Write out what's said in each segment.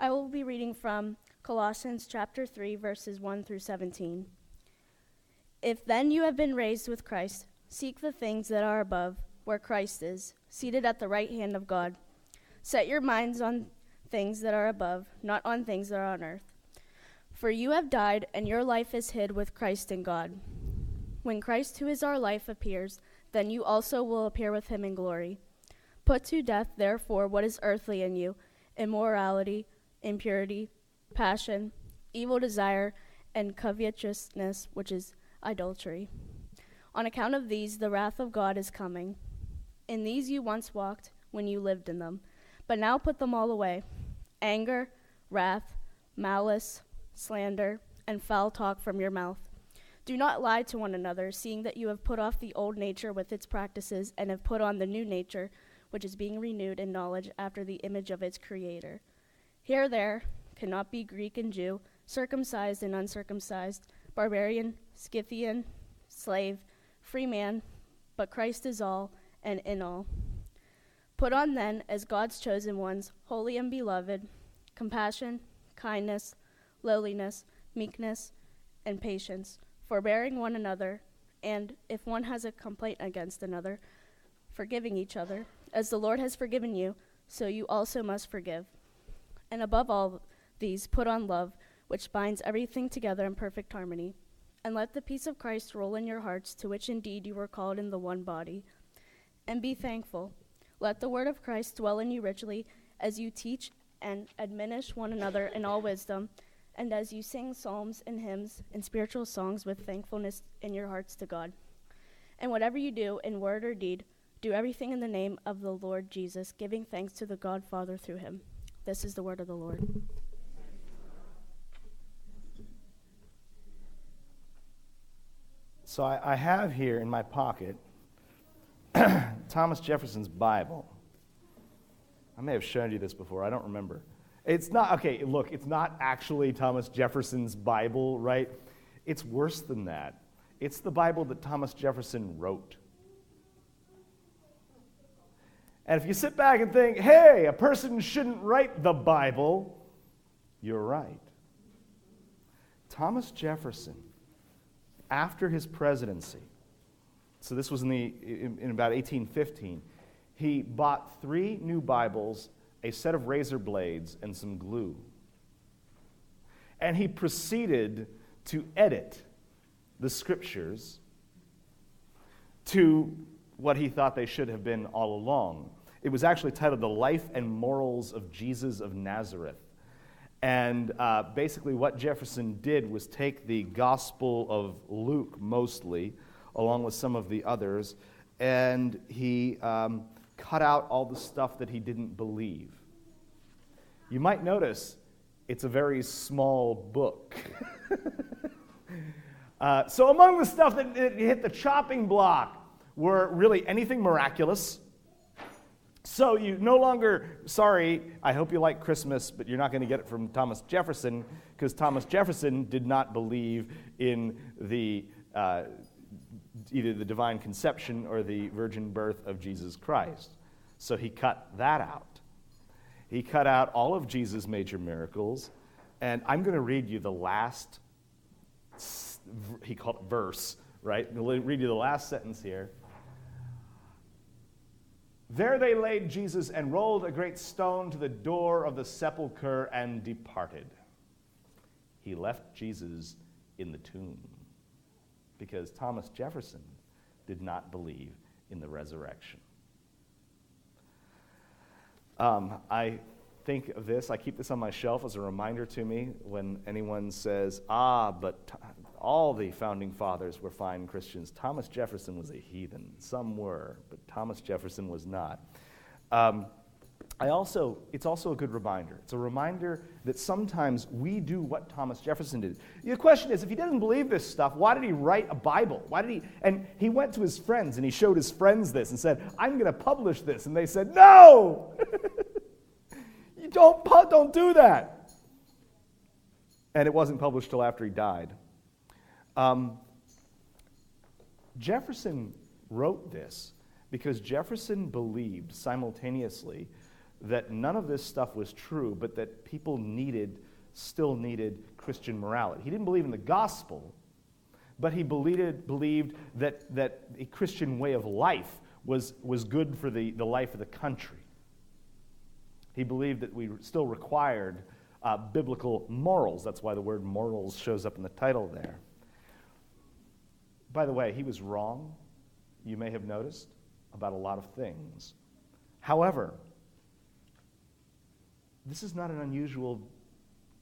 I will be reading from Colossians chapter 3, verses 1 through 17. If then you have been raised with Christ, seek the things that are above, where Christ is, seated at the right hand of God. Set your minds on things that are above, not on things that are on earth. For you have died, and your life is hid with Christ in God. When Christ, who is our life, appears, then you also will appear with him in glory. Put to death, therefore, what is earthly in you, immorality, impurity, passion, evil desire, and covetousness, which is idolatry. On account of these, the wrath of God is coming. In these you once walked when you lived in them, but now put them all away: anger, wrath, malice, slander, and foul talk from your mouth. Do not lie to one another, seeing that you have put off the old nature with its practices and have put on the new nature, which is being renewed in knowledge after the image of its creator. Here there cannot be Greek and Jew, circumcised and uncircumcised, barbarian, Scythian, slave, free man, but Christ is all and in all. Put on then, as God's chosen ones, holy and beloved, compassion, kindness, lowliness, meekness, and patience, forbearing one another, and if one has a complaint against another, forgiving each other. As the Lord has forgiven you, so you also must forgive. And above all these, put on love, which binds everything together in perfect harmony. And let the peace of Christ rule in your hearts, to which indeed you were called in the one body. And be thankful. Let the word of Christ dwell in you richly, as you teach and admonish one another in all wisdom, and as you sing psalms and hymns and spiritual songs with thankfulness in your hearts to God. And whatever you do, in word or deed, do everything in the name of the Lord Jesus, giving thanks to the God Father through him. This is the word of the Lord. So I have here in my pocket Thomas Jefferson's Bible. I may have shown you this before. I don't remember. It's not, okay, look, it's not actually Thomas Jefferson's Bible, right? It's worse than that. It's the Bible that Thomas Jefferson wrote. And if you sit back and think, hey, a person shouldn't write the Bible, you're right. Thomas Jefferson, after his presidency, so this was in about 1815, he bought 3 new Bibles, a set of razor blades, and some glue. And he proceeded to edit the scriptures to what he thought they should have been all along. It was actually titled The Life and Morals of Jesus of Nazareth. And basically what Jefferson did was take the Gospel of Luke mostly, along with some of the others, and he cut out all the stuff that he didn't believe. You might notice it's a very small book. So among the stuff that hit the chopping block were really anything miraculous. So you no longer, sorry, I hope you like Christmas, but you're not going to get it from Thomas Jefferson, because Thomas Jefferson did not believe in the either the divine conception or the virgin birth of Jesus Christ. So he cut that out. He cut out all of Jesus' major miracles, and I'm going to read you the last, he called it verse, right? I'll read you the last sentence here. There they laid Jesus and rolled a great stone to the door of the sepulchre and departed. He left Jesus in the tomb because Thomas Jefferson did not believe in the resurrection. I think of this, I keep this on my shelf as a reminder to me when anyone says, but all the founding fathers were fine Christians. Thomas Jefferson was a heathen. Some were, but Thomas Jefferson was not. It's also a good reminder. It's a reminder that sometimes we do what Thomas Jefferson did. The question is, if he doesn't believe this stuff, why did he write a Bible? And he went to his friends and he showed his friends this and said, I'm going to publish this. And they said, no! You don't do that. And it wasn't published till after he died. Jefferson wrote this because Jefferson believed simultaneously that none of this stuff was true, but that people still needed Christian morality. He didn't believe in the gospel, but he believed that a Christian way of life was good for the life of the country. He believed that we still required biblical morals. That's why the word morals shows up in the title there. By the way, he was wrong, you may have noticed, about a lot of things. However, this is not an unusual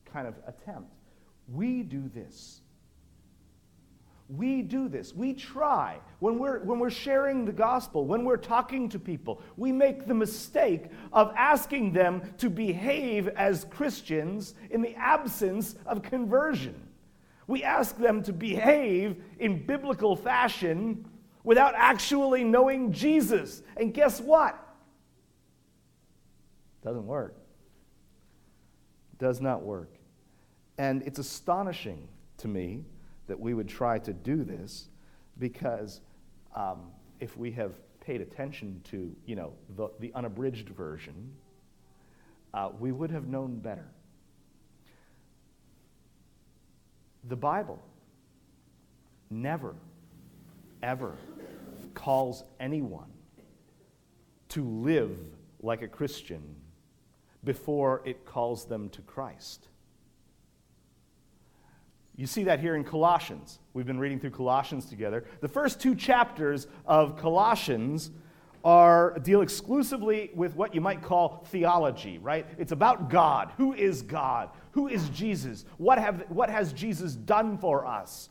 kind of attempt. We do this. We do this. We try. When we're sharing the gospel, when we're talking to people, we make the mistake of asking them to behave as Christians in the absence of conversion. We ask them to behave in biblical fashion without actually knowing Jesus. And guess what? Doesn't work. Does not work. And it's astonishing to me that we would try to do this, because if we have paid attention to, the unabridged version, we would have known better. The Bible never, ever calls anyone to live like a Christian before it calls them to Christ. You see that here in Colossians. We've been reading through Colossians together. The first 2 chapters of Colossians deal exclusively with what you might call theology, right? It's about God. Who is God? Who is Jesus? What has Jesus done for us?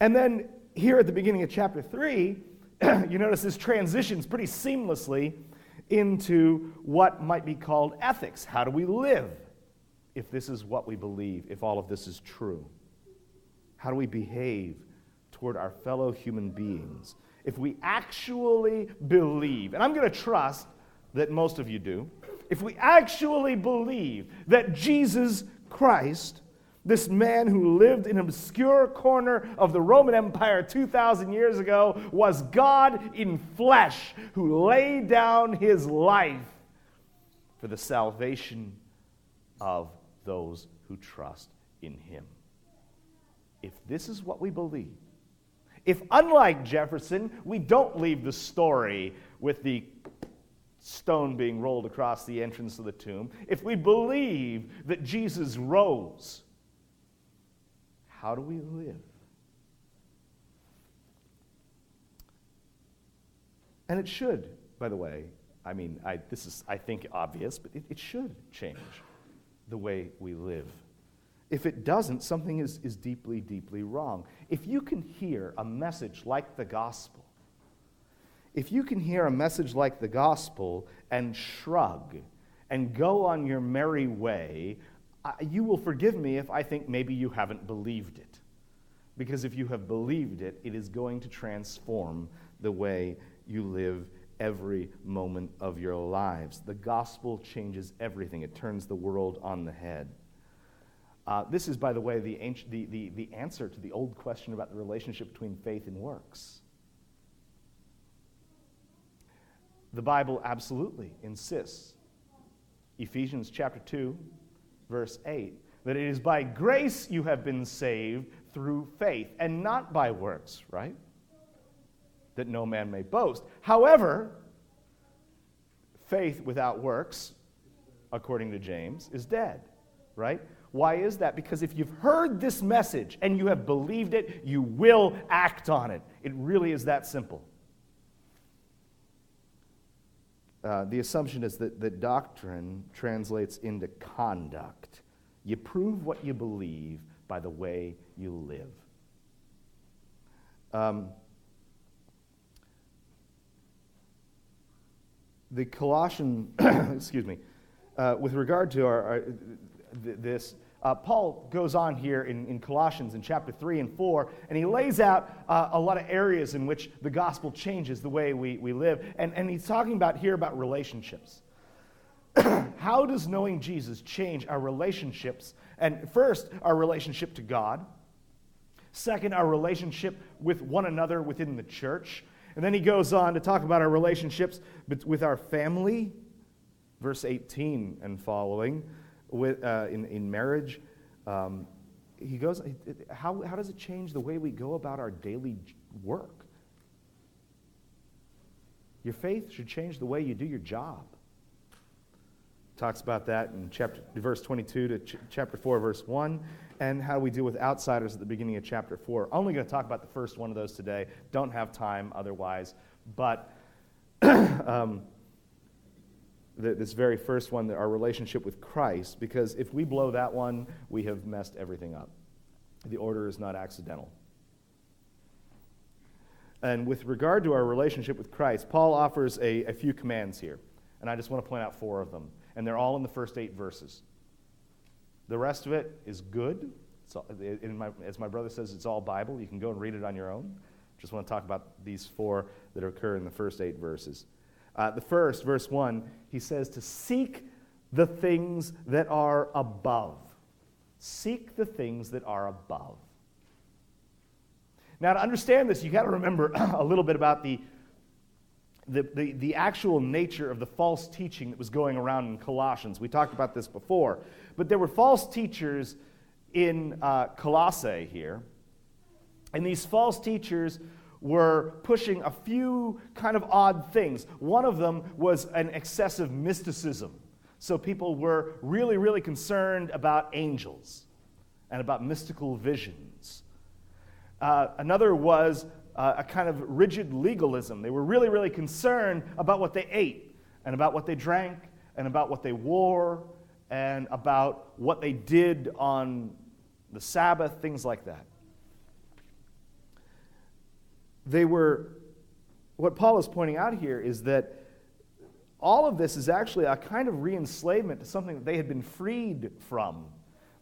And then here at the beginning of chapter 3, you notice this transitions pretty seamlessly into what might be called ethics. How do we live if this is what we believe, if all of this is true? How do we behave toward our fellow human beings? If we actually believe, and I'm going to trust that most of you do, if we actually believe that Jesus Christ, this man who lived in an obscure corner of the Roman Empire 2,000 years ago, was God in flesh, who laid down his life for the salvation of those who trust in him. If this is what we believe, if unlike Jefferson, we don't leave the story with the stone being rolled across the entrance of the tomb, if we believe that Jesus rose, how do we live? And it should, by the way, this is, I think, obvious, but it should change the way we live. If it doesn't, something is deeply, deeply wrong. If you can hear a message like the gospel, and shrug and go on your merry way, you will forgive me if I think maybe you haven't believed it. Because if you have believed it, it is going to transform the way you live every moment of your lives. The gospel changes everything. It turns the world on the head. This is, by the way, the answer to the old question about the relationship between faith and works. The Bible absolutely insists, Ephesians chapter 2, verse 8, that it is by grace you have been saved through faith, and not by works, right? That no man may boast. However, faith without works, according to James, is dead, right? Why is that? Because if you've heard this message and you have believed it, you will act on it. It really is that simple. The assumption is that doctrine translates into conduct. You prove what you believe by the way you live. The Colossian, with regard to this, Paul goes on here in Colossians in chapter 3 and 4, and he lays out a lot of areas in which the gospel changes the way we live. And he's talking about relationships. How does knowing Jesus change our relationships? And first, our relationship to God. Second, our relationship with one another within the church. And then he goes on to talk about our relationships with our family, verse 18 and following, in marriage, he goes, how does it change the way we go about our daily work? Your faith should change the way you do your job. Talks about that in verse 22 to chapter 4, verse 1, and how we deal with outsiders at the beginning of chapter 4. Only going to talk about the first one of those today. Don't have time otherwise. But this very first one, our relationship with Christ, because if we blow that one, we have messed everything up. The order is not accidental. And with regard to our relationship with Christ, Paul offers a few commands here. And I just want to point out 4 of them. And they're all in the first 8 verses. The rest of it is good. As my brother says, it's all Bible. You can go and read it on your own. Just want to talk about these 4 that occur in the first 8 verses. The first, verse 1, he says to seek the things that are above. Seek the things that are above. Now, to understand this, you've got to remember a little bit about the actual nature of the false teaching that was going around in Colossians. We talked about this before. But there were false teachers in Colossae here. And these false teachers were pushing a few kind of odd things. One of them was an excessive mysticism. So people were really, really concerned about angels and about mystical visions. Another was a kind of rigid legalism. They were really, really concerned about what they ate and about what they drank and about what they wore and about what they did on the Sabbath, things like that. What Paul is pointing out here is that all of this is actually a kind of re-enslavement to something that they had been freed from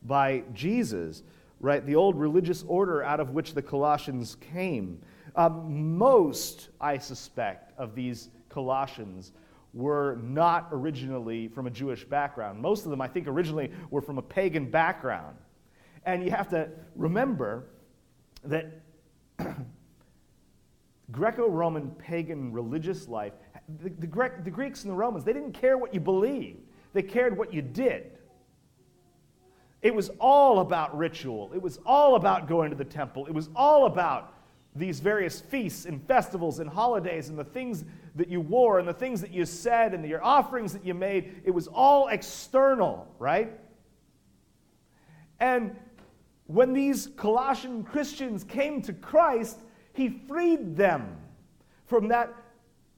by Jesus, right? The old religious order out of which the Colossians came. Most, I suspect, of these Colossians were not originally from a Jewish background. Most of them, I think, originally were from a pagan background. And you have to remember that Greco-Roman pagan religious life, the Greeks and the Romans, they didn't care what you believed. They cared what you did. It was all about ritual. It was all about going to the temple. It was all about these various feasts and festivals and holidays and the things that you wore and the things that you said and your offerings that you made. It was all external, right? And when these Colossian Christians came to Christ, he freed them from that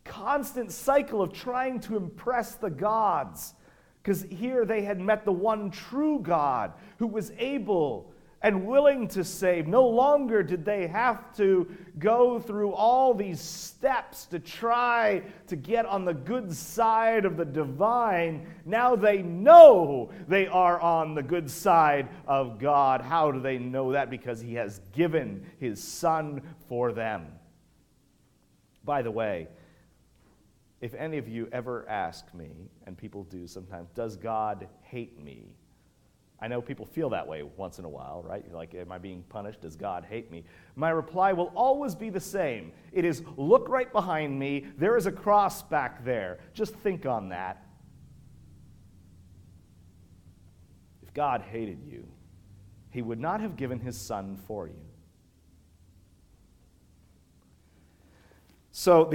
constant cycle of trying to impress the gods. Because here they had met the one true God who was able and willing to save. No longer did they have to go through all these steps to try to get on the good side of the divine. Now they know they are on the good side of God. How do they know that? Because he has given his Son for them. By the way, if any of you ever ask me, and people do sometimes, does God hate me? I know people feel that way once in a while, right? You're like, am I being punished? Does God hate me? My reply will always be the same. It is, look right behind me. There is a cross back there. Just think on that. If God hated you, he would not have given his Son for you. So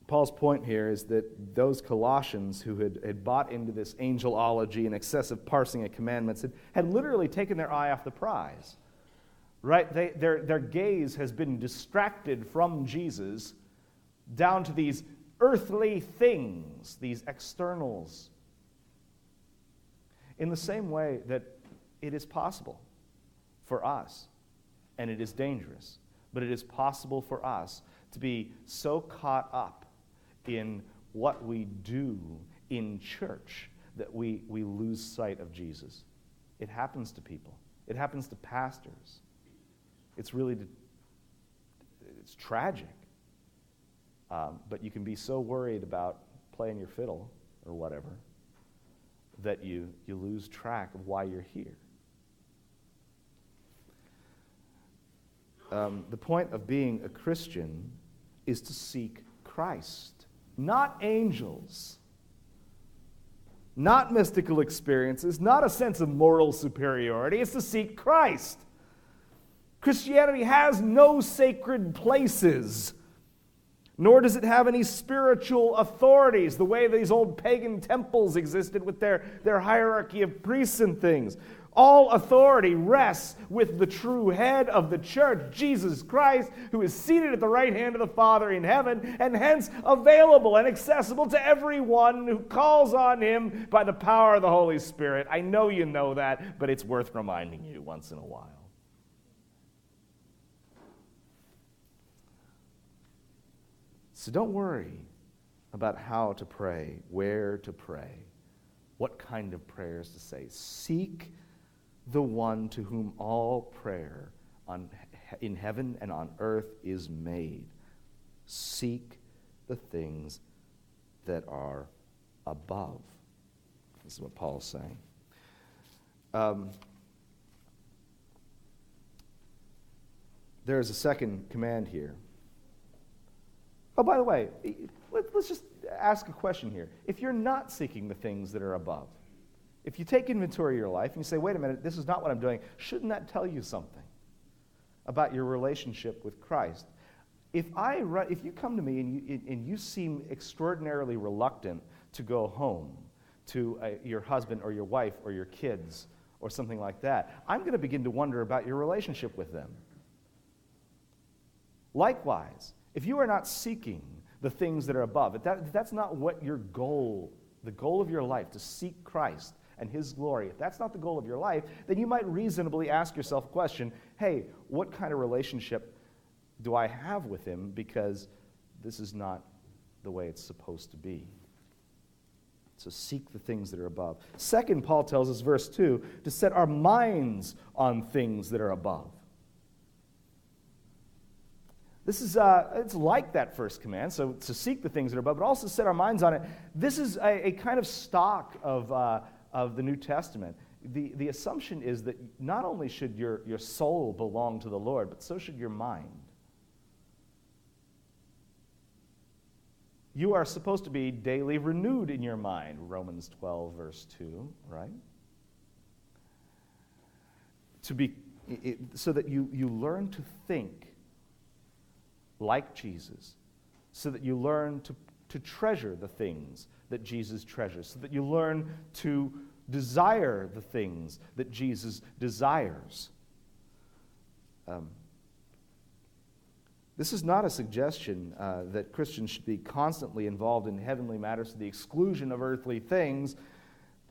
Paul's point here is that those Colossians who had bought into this angelology and excessive parsing of commandments had literally taken their eye off the prize. Right? Their gaze has been distracted from Jesus down to these earthly things, these externals. In the same way that it is possible for us, and it is dangerous, but it is possible for us to be so caught up in what we do in church that we lose sight of Jesus. It happens to people. It happens to pastors. It's tragic. But you can be so worried about playing your fiddle or whatever that you lose track of why you're here. The point of being a Christian is to seek Christ. not angels, not mystical experiences, not a sense of moral superiority. It's to seek Christ. Christianity has no sacred places, nor does it have any spiritual authorities, the way these old pagan temples existed with their hierarchy of priests and things. All authority rests with the true head of the church, Jesus Christ, who is seated at the right hand of the Father in heaven, and hence available and accessible to everyone who calls on him by the power of the Holy Spirit. I know you know that, but it's worth reminding you once in a while. So don't worry about how to pray, where to pray, what kind of prayers to say. Seek the one to whom all prayer in heaven and on earth is made. Seek the things that are above. This is what Paul is saying. There is a second command here. Oh, by the way, let's just ask a question here. If you're not seeking the things that are above, if you take inventory of your life and you say, wait a minute, this is not what I'm doing, shouldn't that tell you something about your relationship with Christ? If you come to me and you seem extraordinarily reluctant to go home to your husband or your wife or your kids or something like that, I'm going to begin to wonder about your relationship with them. Likewise, if you are not seeking the things that are above, if that's not what your goal, the goal of your life, to seek Christ and his glory, if that's not the goal of your life, then you might reasonably ask yourself a question, hey, what kind of relationship do I have with him, because this is not the way it's supposed to be. So seek the things that are above. Second, Paul tells us, verse 2, to set our minds on things that are above. This is, it's like that first command, so to seek the things that are above, but also set our minds on it. This is a kind of stock of the New Testament. The assumption is that not only should your soul belong to the Lord, but so should your mind. You are supposed to be daily renewed in your mind, Romans 12, verse 2, right? So that you learn to think like Jesus, so that you learn to treasure the things that Jesus treasures, so that you learn to desire the things that Jesus desires. This is not a suggestion that Christians should be constantly involved in heavenly matters to the exclusion of earthly things.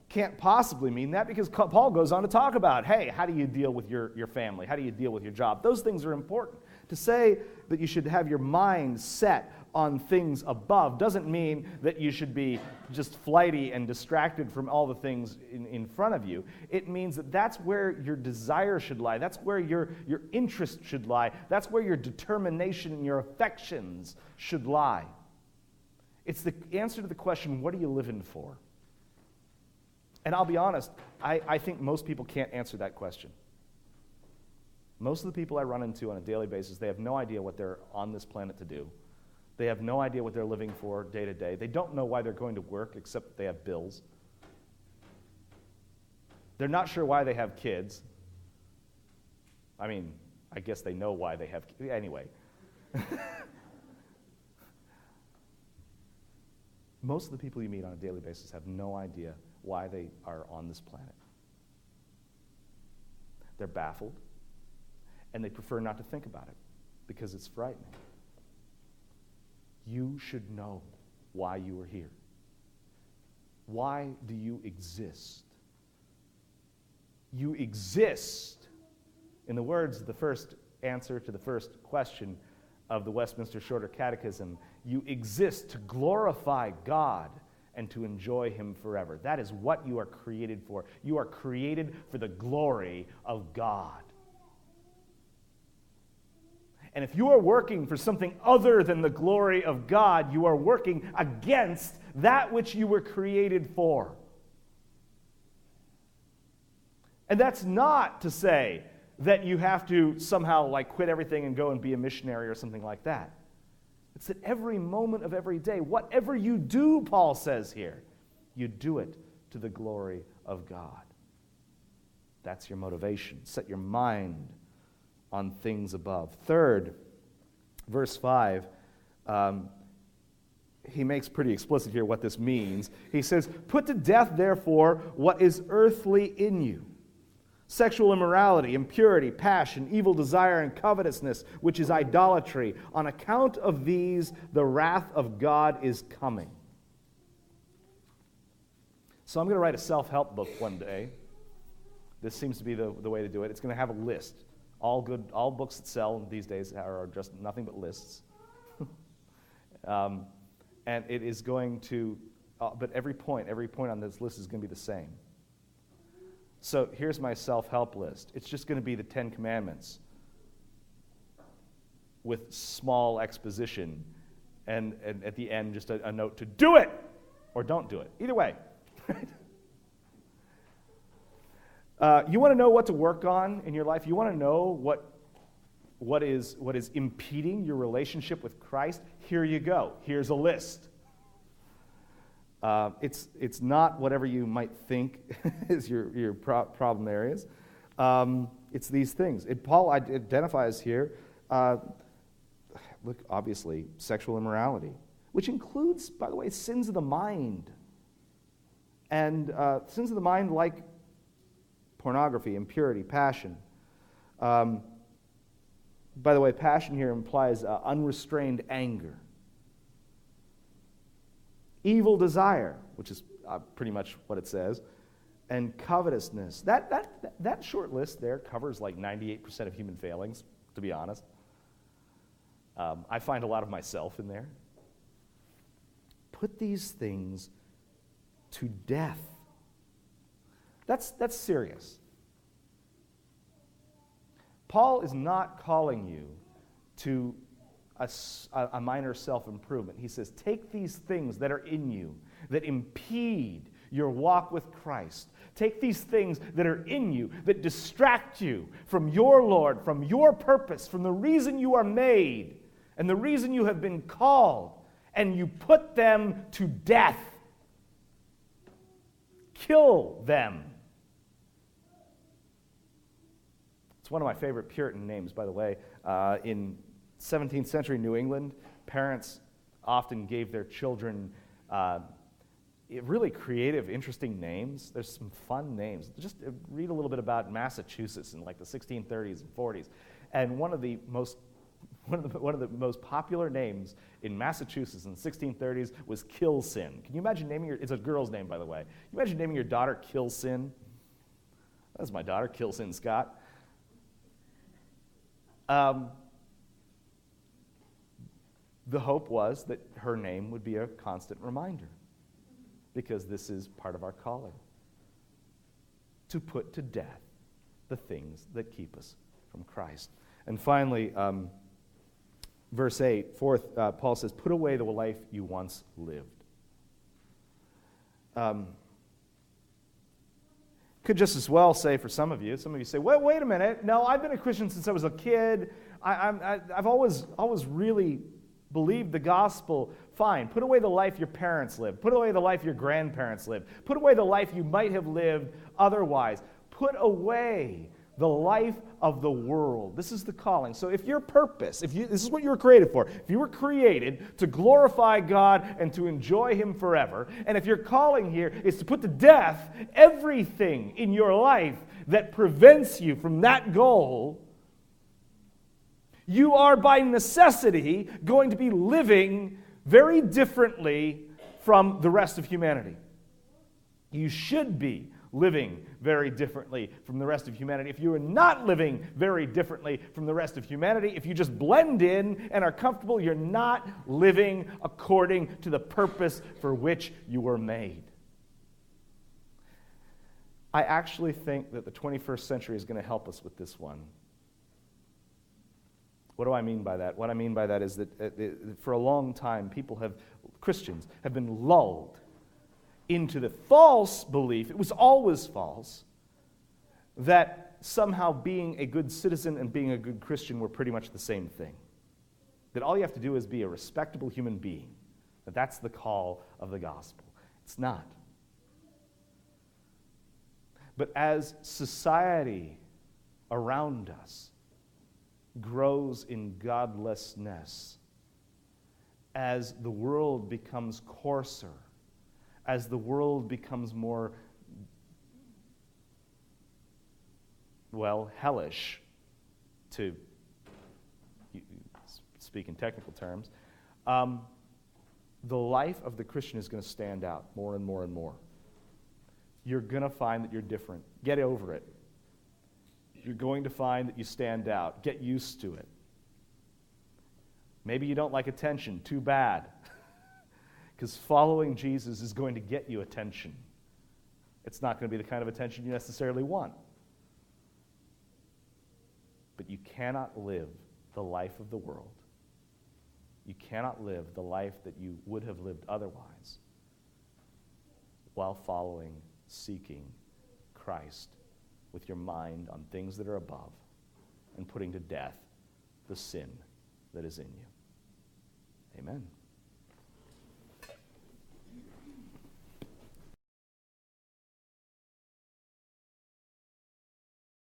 Can't possibly mean that, because Paul goes on to talk about, hey, how do you deal with your family? How do you deal with your job? Those things are important. To say that you should have your mind set on things above doesn't mean that you should be just flighty and distracted from all the things in front of you. It means that that's where your desire should lie. That's where your interest should lie. That's where your determination and your affections should lie. It's the answer to the question, what are you living for? And I'll be honest, I think most people can't answer that question. Most of the people I run into on a daily basis, they have no idea what they're on this planet to do. They have no idea what they're living for day to day. They don't know why they're going to work except that they have bills. They're not sure why they have kids. I mean, I guess they know why they have kids. Anyway. Most of the people you meet on a daily basis have no idea why they are on this planet. They're baffled, and they prefer not to think about it because it's frightening. You should know why you are here. Why do you exist? You exist, in the words of the first answer to the first question of the Westminster Shorter Catechism, you exist to glorify God and to enjoy him forever. That is what you are created for. You are created for the glory of God. And if you are working for something other than the glory of God, you are working against that which you were created for. And that's not to say that you have to somehow quit everything and go and be a missionary or something like that. It's at every moment of every day. Whatever you do, Paul says here, you do it to the glory of God. That's your motivation. Set your mind on things above. Third, verse 5, he makes pretty explicit here what this means. He says, "Put to death, therefore, what is earthly in you. Sexual immorality, impurity, passion, evil desire, and covetousness, which is idolatry. On account of these, the wrath of God is coming." So I'm going to write a self-help book one day. This seems to be the way to do it. It's going to have a list. All books that sell these days are just nothing but lists. And it is going to, but every point on this list is going to be the same. So here's my self-help list. It's just going to be the 10 Commandments with small exposition, and at the end just a note to do it or don't do it. Either way. You want to know what to work on in your life? You want to know what is impeding your relationship with Christ? Here you go. Here's a list. It's not whatever you might think is your problem areas. It's these things. Paul identifies here, look, obviously, sexual immorality, which includes, by the way, sins of the mind. And sins of the mind like pornography, impurity, passion. By the way, passion here implies unrestrained anger. Evil desire, which is pretty much what it says, and covetousness. That short list there covers like 98% of human failings, to be honest. I find a lot of myself in there. Put these things to death. That's serious. Paul is not calling you to a minor self-improvement. He says, take these things that are in you that impede your walk with Christ. Take these things that are in you that distract you from your Lord, from your purpose, from the reason you are made and the reason you have been called, and you put them to death. Kill them. It's one of my favorite Puritan names, by the way. In 17th century New England, parents often gave their children really creative, interesting names. There's some fun names. Just read a little bit about Massachusetts in like the 1630s and 40s. And one of the most popular names in Massachusetts in the 1630s was Kilsin. Can you imagine naming it's a girl's name, by the way. Can you imagine naming your daughter Kilsin? That's my daughter, Kilsin Scott. The hope was that her name would be a constant reminder, because this is part of our calling, to put to death the things that keep us from Christ. And finally, verse 8, fourth, Paul says, put away the life you once lived. Could just as well say for some of you say, well, wait a minute, no, I've been a Christian since I was a kid. I've always really believed the gospel. Fine, put away the life your parents lived. Put away the life your grandparents lived. Put away the life you might have lived otherwise. Put away the life of the world. This is the calling. So if your purpose, this is what you were created for. If you were created to glorify God and to enjoy Him forever, and if your calling here is to put to death everything in your life that prevents you from that goal, you are by necessity going to be living very differently from the rest of humanity. You should be living very differently from the rest of humanity. If you are not living very differently from the rest of humanity, if you just blend in and are comfortable, you're not living according to the purpose for which you were made. I actually think that the 21st century is going to help us with this one. What do I mean by that? What I mean by that is that for a long time, Christians have been lulled into the false belief, it was always false, that somehow being a good citizen and being a good Christian were pretty much the same thing. that all you have to do is be a respectable human being, that that's the call of the gospel. It's not. But as society around us grows in godlessness, as the world becomes coarser, as the world becomes more, well, hellish, to speak in technical terms, the life of the Christian is going to stand out more and more and more. You're going to find that you're different. Get over it. You're going to find that you stand out. Get used to it. Maybe you don't like attention. Too bad. Because following Jesus is going to get you attention. It's not going to be the kind of attention you necessarily want. But you cannot live the life of the world. You cannot live the life that you would have lived otherwise while following, seeking Christ with your mind on things that are above and putting to death the sin that is in you. Amen.